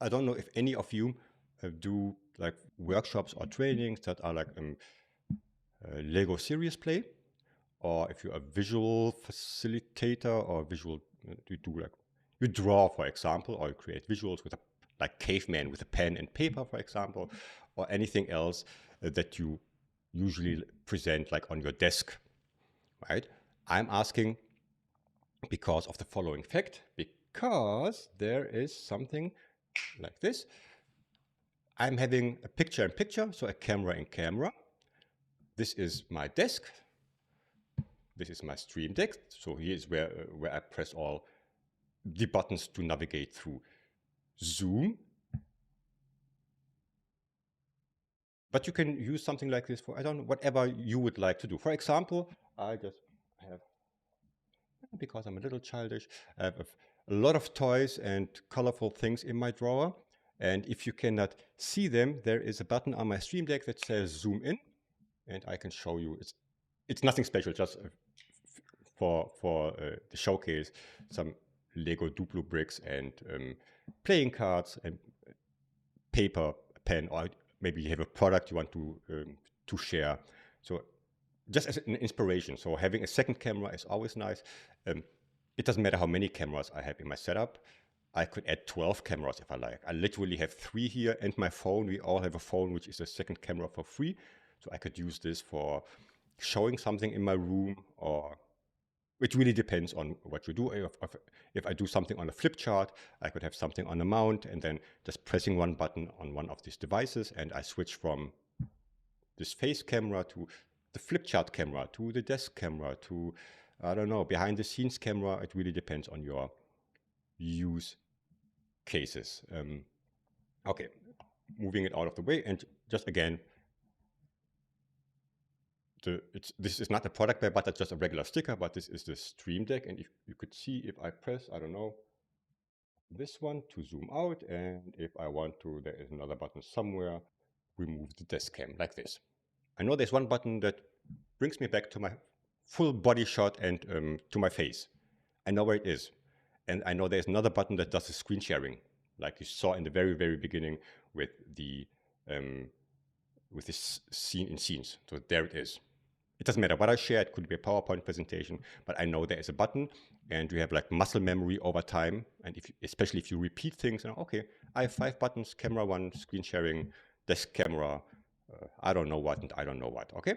I don't know if any of you do like workshops or trainings that are like Lego Serious Play, or if you're a visual facilitator or visual, you do like, you draw, for example, or you create visuals with a, like caveman with a pen and paper, for example, or anything else that you usually present like on your desk, right? I'm asking because of the following fact, because there is something like this. I'm having a picture in picture, so a camera in camera. This is my desk. This is my Stream Deck. So here is where I press all the buttons to navigate through Zoom. But you can use something like this for, I don't know, whatever you would like to do. For example, I just have, because I'm a little childish, I have a lot of toys and colorful things in my drawer. And if you cannot see them, there is a button on my Stream Deck that says Zoom In. And I can show you, it's nothing special, just for the showcase, some Lego Duplo bricks and playing cards and paper, pen, or maybe you have a product you want to share. So just as an inspiration. So having a second camera is always nice. It doesn't matter how many cameras I have in my setup. I could add 12 cameras if I like. I literally have 3 here, and my phone. We all have a phone, which is a second camera for free. So I could use this for showing something in my room, or it really depends on what you do. If I do something on a flip chart, I could have something on a mount and then just pressing one button on one of these devices, and I switch from this face camera to the flip chart camera to the desk camera to, I don't know, behind the scenes camera. It really depends on your use cases. Okay, moving it out of the way, and just again, this is not a product by, but it's just a regular sticker, but this is the Stream Deck. And if you could see, if I press, I don't know, this one to zoom out, and if I want to, there is another button somewhere, remove the desk cam, like this. I know there's one button that brings me back to my full body shot and to my face. I know where it is. And I know there's another button that does the screen sharing, like you saw in the very, very beginning with this scene in scenes. So there it is. It doesn't matter what I share. It could be a PowerPoint presentation, but I know there is a button, and you have like muscle memory over time. And especially if you repeat things, okay, I have 5 buttons: camera 1, screen sharing, desk camera, I don't know what, and I don't know what. Okay,